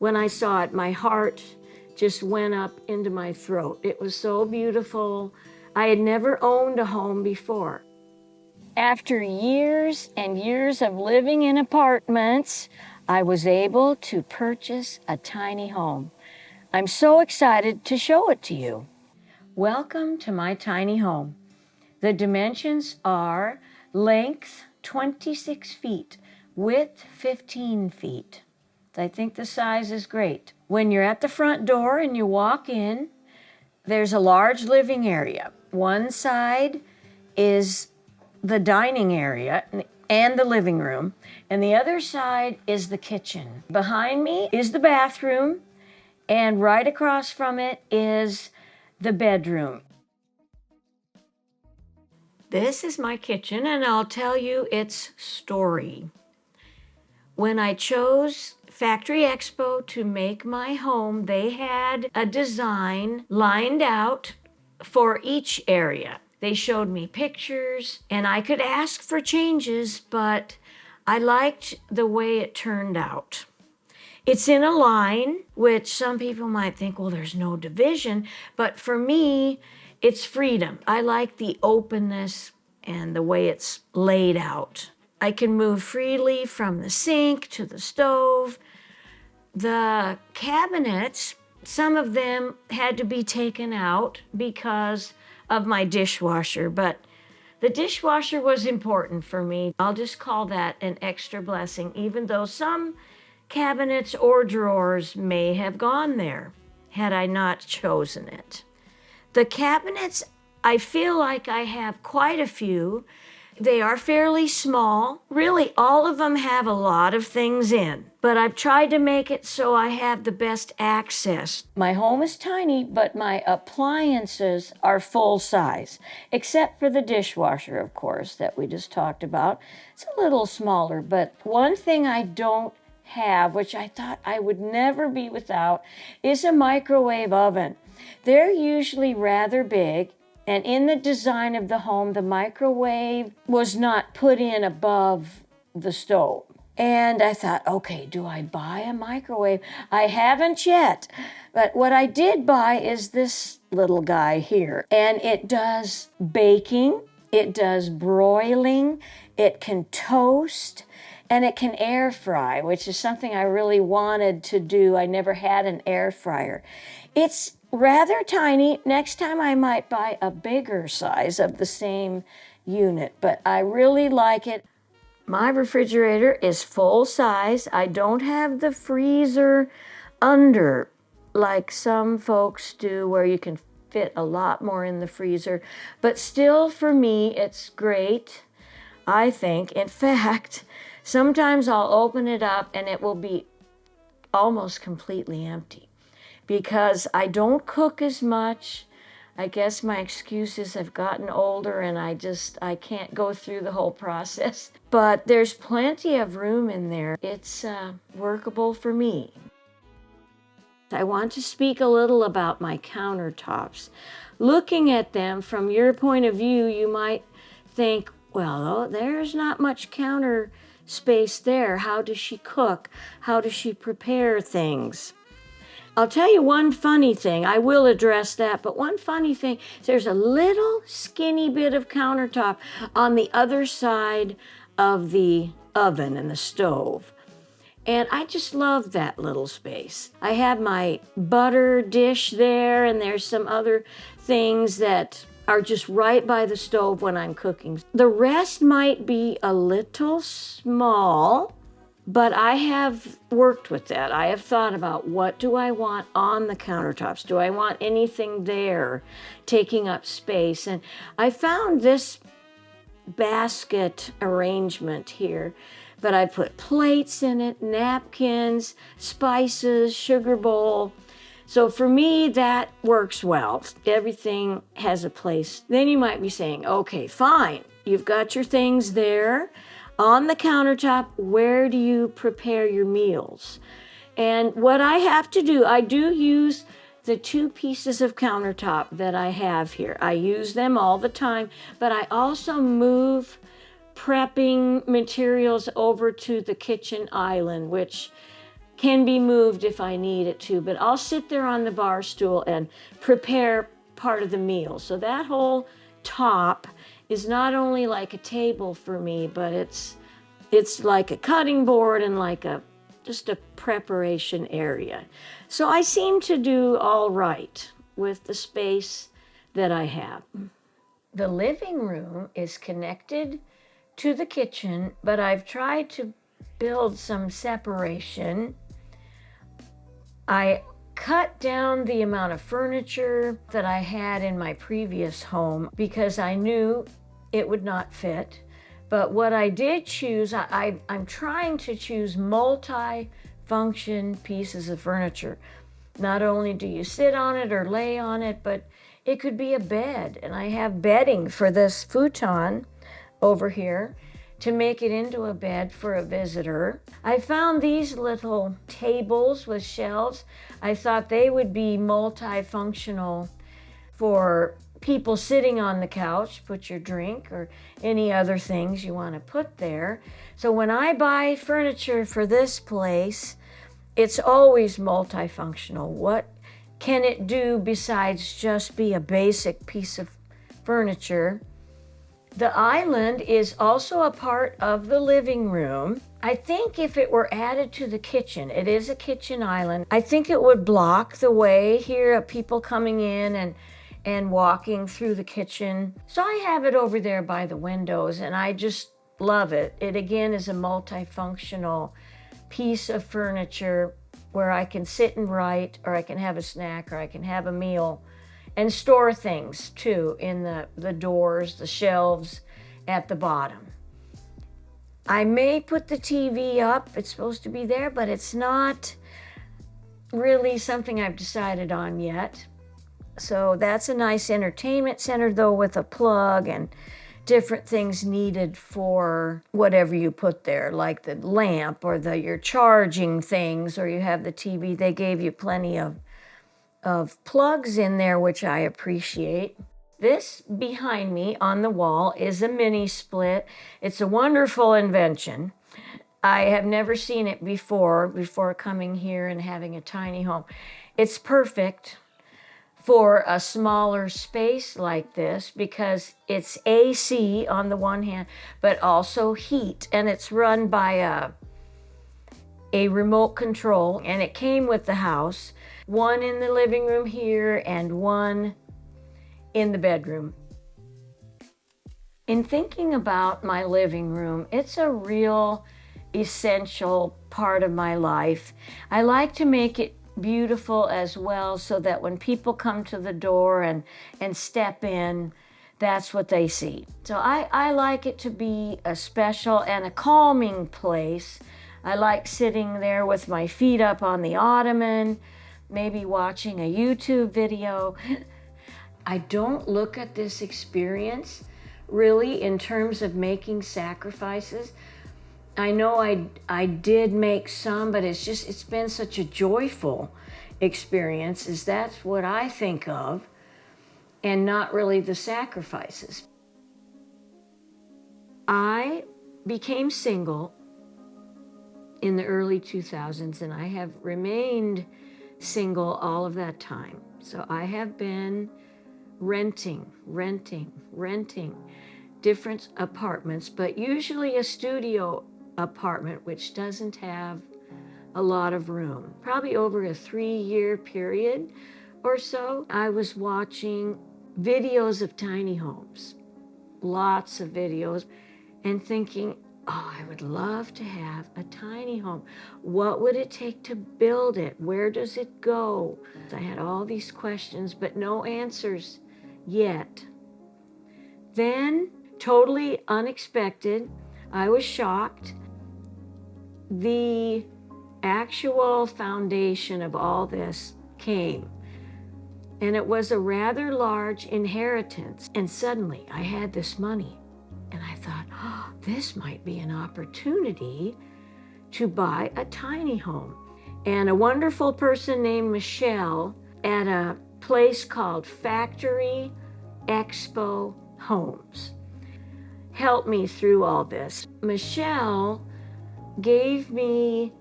When I saw it, my heart just went up into my throat. It was so beautiful. I had never owned a home before. After years and years of living in apartments, I was able to purchase a tiny home. I'm so excited to show it to you. Welcome to my tiny home. The dimensions are length 26 feet, width 15 feet. I think the size is great. When you're at the front door and you walk in, there's a large living area. One side is the dining area and the living room, and the other side is the kitchen. Behind me is the bathroom, and right across from it is the bedroom. This is my kitchen, and I'll tell you its story. When I chose Factory Expo to make my home, they had a design lined out for each area. They showed me pictures, and I could ask for changes, but I liked the way it turned out. It's in a line, which some people might think, well, there's no division, but for me, it's freedom. I like the openness and the way it's laid out. I can move freely from the sink to the stove. The cabinets, some of them had to be taken out because of my dishwasher, but the dishwasher was important for me. I'll just call that an extra blessing, even though some cabinets or drawers may have gone there had I not chosen it. The cabinets, I feel like I have quite a few. They are fairly small. Really, all of them have a lot of things in, but I've tried to make it so I have the best access. My home is tiny, but my appliances are full size, except for the dishwasher, of course, that we just talked about. It's a little smaller, but one thing I don't have, which I thought I would never be without, is a microwave oven. They're usually rather big, and in the design of the home, the microwave was not put in above the stove. And I thought, okay, do I buy a microwave? I haven't yet, but what I did buy is this little guy here, and it does baking, it does broiling, it can toast, and it can air fry, which is something I really wanted to do. I never had an air fryer. It's rather tiny. Next time I might buy a bigger size of the same unit, but I really like it. My refrigerator is full size. I don't have the freezer under like some folks do where you can fit a lot more in the freezer, but still for me it's great, I think. In fact, sometimes I'll open it up and it will be almost completely empty because I don't cook as much. I guess my excuse is I've gotten older and I can't go through the whole process. But there's plenty of room in there. It's workable for me. I want to speak a little about my countertops. Looking at them from your point of view, you might think, well, there's not much counter space there. How does she cook? How does she prepare things? I'll tell you one funny thing. I will address that, but one funny thing, there's a little skinny bit of countertop on the other side of the oven and the stove. And I just love that little space. I have my butter dish there, and there's some other things that are just right by the stove when I'm cooking. The rest might be a little small, but I have worked with that. I have thought about what do I want on the countertops? Do I want anything there taking up space? And I found this basket arrangement here, but I put plates in it, napkins, spices, sugar bowl. So for me, that works well. Everything has a place. Then you might be saying, okay, fine. You've got your things there. On the countertop, where do you prepare your meals? And what I have to do, I do use the 2 pieces of countertop that I have here. I use them all the time, but I also move prepping materials over to the kitchen island, which can be moved if I need it to, but I'll sit there on the bar stool and prepare part of the meal. So that whole top is not only like a table for me, but it's like a cutting board and like just a preparation area. So I seem to do all right with the space that I have. The living room is connected to the kitchen, but I've tried to build some separation. I cut down the amount of furniture that I had in my previous home because I knew it would not fit. But what I did choose, I'm trying to choose multi-function pieces of furniture. Not only do you sit on it or lay on it, but it could be a bed. And I have bedding for this futon over here to make it into a bed for a visitor. I found these little tables with shelves. I thought they would be multifunctional for people sitting on the couch, put your drink or any other things you want to put there. So when I buy furniture for this place, it's always multifunctional. What can it do besides just be a basic piece of furniture? The island is also a part of the living room. I think if it were added to the kitchen, it is a kitchen island, I think it would block the way here of people coming in and walking through the kitchen. So I have it over there by the windows and I just love it. It again is a multifunctional piece of furniture where I can sit and write, or I can have a snack, or I can have a meal, and store things too in the doors, the shelves at the bottom. I may put the TV up, it's supposed to be there, but it's not really something I've decided on yet. So that's a nice entertainment center though, with a plug and different things needed for whatever you put there, like the lamp or your charging things, or you have the TV. They gave you plenty of plugs in there, which I appreciate. This behind me on the wall is a mini split. It's a wonderful invention. I have never seen it before coming here and having a tiny home. It's perfect for a smaller space like this because it's AC on the one hand, but also heat, and it's run by a remote control, and it came with the house. One in the living room here and one in the bedroom. In thinking about my living room, it's a real essential part of my life. I like to make it beautiful as well so that when people come to the door and step in, that's what they see. So I like it to be a special and a calming place. I like sitting there with my feet up on the ottoman, maybe watching a YouTube video. I don't look at this experience really in terms of making sacrifices. I know I did make some, but it's been such a joyful experience, that's what I think of, and not really the sacrifices. I became single in the early 2000s, and I have remained single all of that time. So I have been renting different apartments, but usually a studio apartment, which doesn't have a lot of room. Probably over a 3-year period or so, I was watching videos of tiny homes, lots of videos, and thinking, oh, I would love to have a tiny home. What would it take to build it? Where does it go? I had all these questions, but no answers yet. Then, totally unexpected, I was shocked. The actual foundation of all this came, and it was a rather large inheritance. And suddenly I had this money, and I thought, oh, this might be an opportunity to buy a tiny home. And a wonderful person named Michelle at a place called Factory Expo Homes helped me through all this. Michelle gave me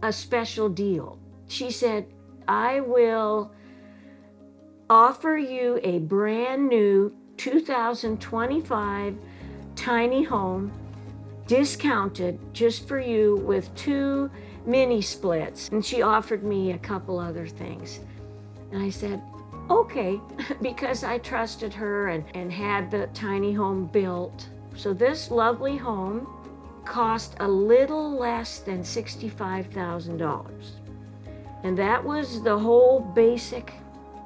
a special deal. She said, I will offer you a brand new 2025 tiny home, discounted just for you, with 2 mini splits. And she offered me a couple other things. And I said, okay, because I trusted her and had the tiny home built. So this lovely home cost a little less than $65,000. And that was the whole basic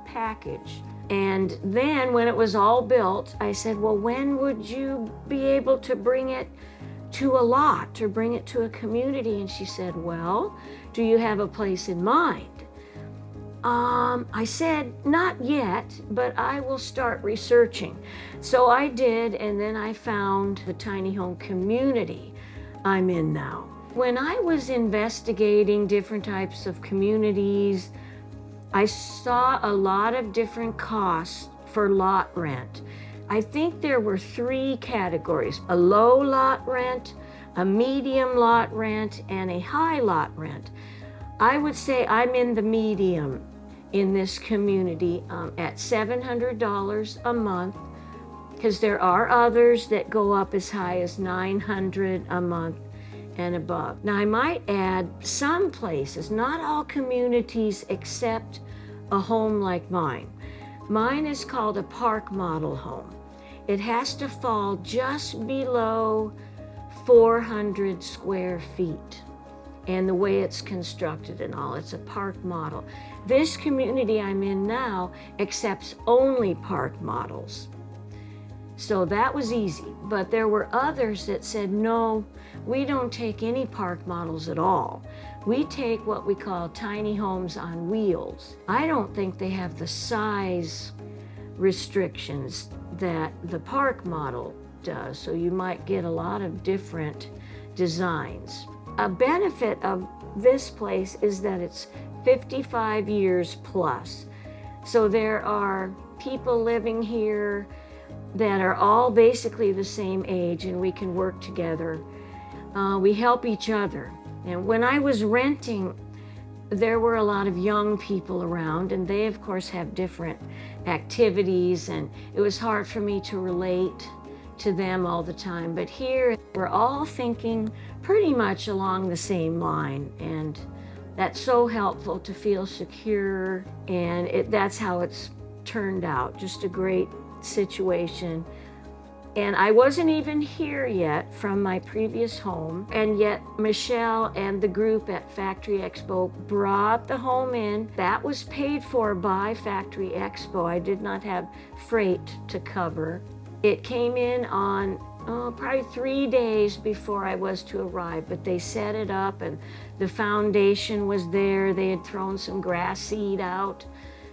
package. And then when it was all built, I said, well, when would you be able to bring it to a lot or bring it to a community? And she said, well, do you have a place in mind? I said, not yet, but I will start researching. So I did, and then I found the tiny home community I'm in now. When I was investigating different types of communities, I saw a lot of different costs for lot rent. I think there were 3 categories: a low lot rent, a medium lot rent, and a high lot rent. I would say I'm in the medium in this community at $700 a month, because there are others that go up as high as $900 a month and above. Now, I might add, some places, not all communities accept a home like mine. Mine is called a park model home. It has to fall just below 400 square feet. And the way it's constructed and all, it's a park model. This community I'm in now accepts only park models. So that was easy, but there were others that said, no, we don't take any park models at all. We take what we call tiny homes on wheels. I don't think they have the size restrictions that the park model does, so you might get a lot of different designs. A benefit of this place is that it's 55 years plus. So there are people living here that are all basically the same age, and we can work together. We help each other. And when I was renting, there were a lot of young people around, and they of course have different activities, and it was hard for me to relate to them all the time. But here, we're all thinking pretty much along the same line, and that's so helpful to feel secure, and that's how it's turned out. Just a great situation. And I wasn't even here yet from my previous home, and yet Michelle and the group at Factory Expo brought the home in. That was paid for by Factory Expo. I did not have freight to cover. It came in on probably 3 days before I was to arrive, but they set it up and the foundation was there. They had thrown some grass seed out,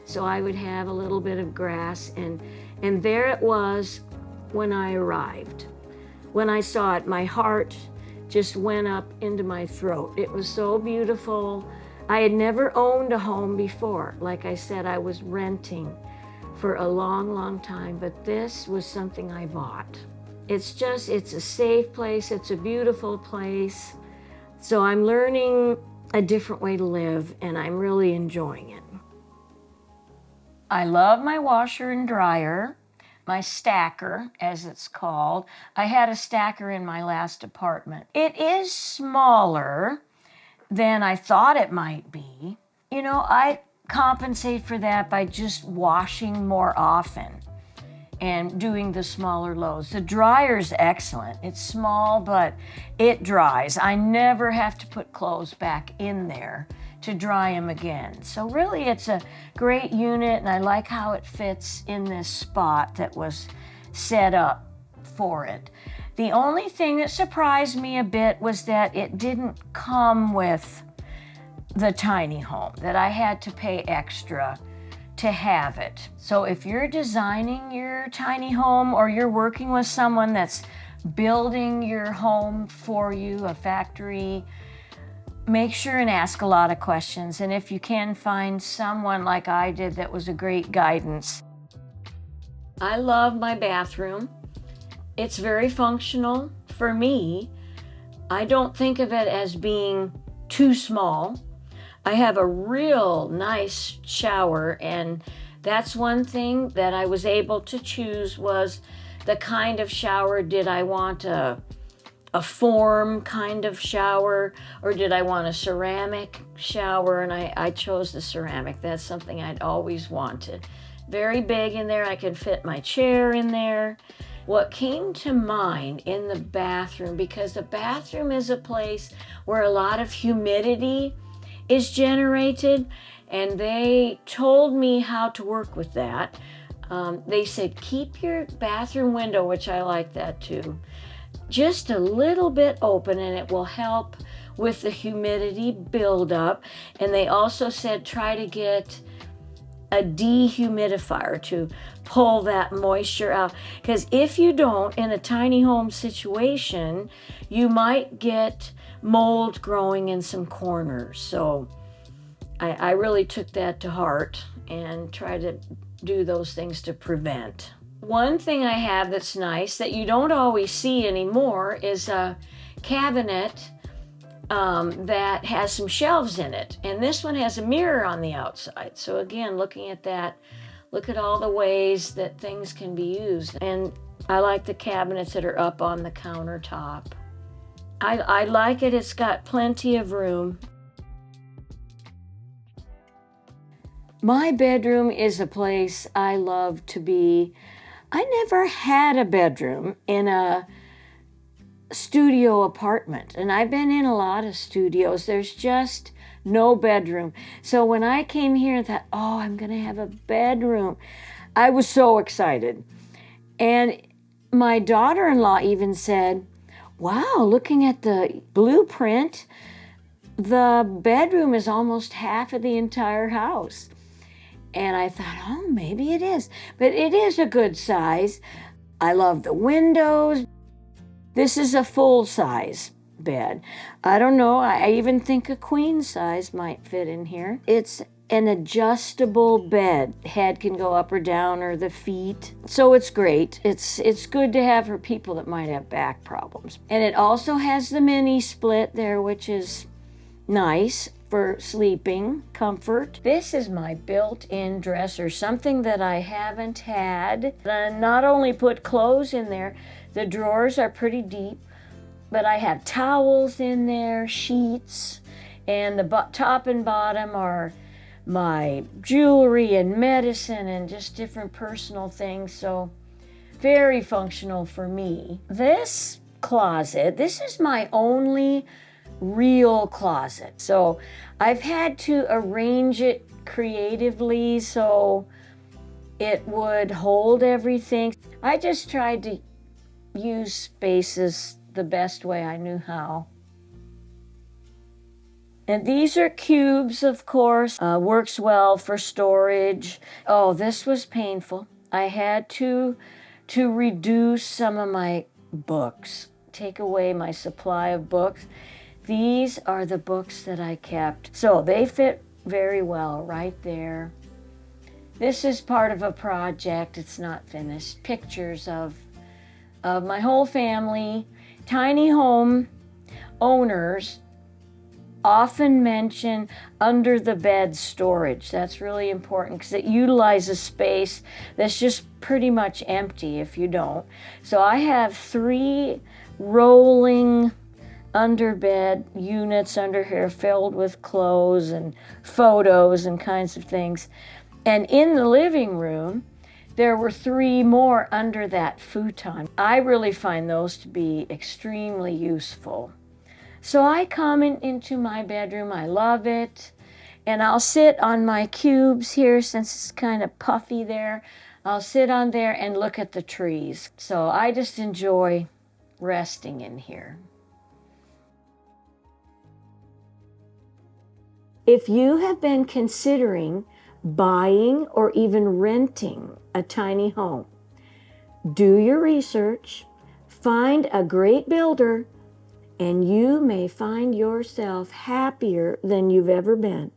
so I would have a little bit of grass, and there it was when I arrived. When I saw it, my heart just went up into my throat. It was so beautiful. I had never owned a home before. Like I said, I was renting for a long, long time, but this was something I bought. It's a safe place. It's a beautiful place. So I'm learning a different way to live, and I'm really enjoying it. I love my washer and dryer, my stacker, as it's called. I had a stacker in my last apartment. It is smaller than I thought it might be. You know, I compensate for that by just washing more often and doing the smaller loads. The dryer's excellent. It's small, but it dries. I never have to put clothes back in there to dry them again. So really, it's a great unit, and I like how it fits in this spot that was set up for it. The only thing that surprised me a bit was that it didn't come with the tiny home, that I had to pay extra to have it. So if you're designing your tiny home, or you're working with someone that's building your home for you, a factory, make sure and ask a lot of questions. And if you can, find someone like I did that was a great guidance. I love my bathroom. It's very functional for me. I don't think of it as being too small. I have a real nice shower, and that's one thing that I was able to choose was the kind of shower. Did I want a form kind of shower, or did I want a ceramic shower? And I chose the ceramic. That's something I'd always wanted. Very big in there. I could fit my chair in there. What came to mind in the bathroom, because the bathroom is a place where a lot of humidity is generated, and they told me how to work with that. They said, keep your bathroom window, which I like that too, just a little bit open, and it will help with the humidity buildup. And they also said, try to get a dehumidifier to pull that moisture out. Because if you don't, in a tiny home situation, you might get mold growing in some corners. So I really took that to heart and try to do those things to prevent. One thing I have that's nice that you don't always see anymore is a cabinet that has some shelves in it. And this one has a mirror on the outside. So again, looking at that, look at all the ways that things can be used. And I like the cabinets that are up on the countertop. I like it. It's got plenty of room. My bedroom is a place I love to be. I never had a bedroom in a studio apartment, and I've been in a lot of studios. There's just no bedroom. So when I came here and thought, oh, I'm going to have a bedroom, I was so excited. And my daughter-in-law even said, wow, looking at the blueprint, the bedroom is almost half of the entire house. And I thought, oh, maybe it is. But it is a good size. I love the windows. This is a full-size bed. I don't know, I even think a queen size might fit in here. It's an adjustable bed. Head can go up or down, or the feet. So it's great. It's good to have for people that might have back problems. And it also has the mini split there, which is nice for sleeping comfort. This is my built-in dresser, something that I haven't had. I not only put clothes in there, the drawers are pretty deep, but I have towels in there, sheets, and the top and bottom are my jewelry and medicine and just different personal things. So very functional for me. This closet, this is my only real closet. So I've had to arrange it creatively so it would hold everything. I just tried to use spaces the best way I knew how. And these are cubes, of course. Works well for storage. Oh, this was painful. I had to reduce some of my books, take away my supply of books. These are the books that I kept. So they fit very well right there. This is part of a project. It's not finished. Pictures of my whole family. Tiny home owners often mention under the bed storage. That's really important because it utilizes space that's just pretty much empty if you don't. So I have 3 rolling underbed units under here filled with clothes and photos and kinds of things. And in the living room, there were 3 more under that futon. I really find those to be extremely useful. So I come into my bedroom, I love it, and I'll sit on my cubes here since it's kind of puffy there. I'll sit on there and look at the trees. So I just enjoy resting in here. If you have been considering buying or even renting a tiny home, do your research, find a great builder, and you may find yourself happier than you've ever been.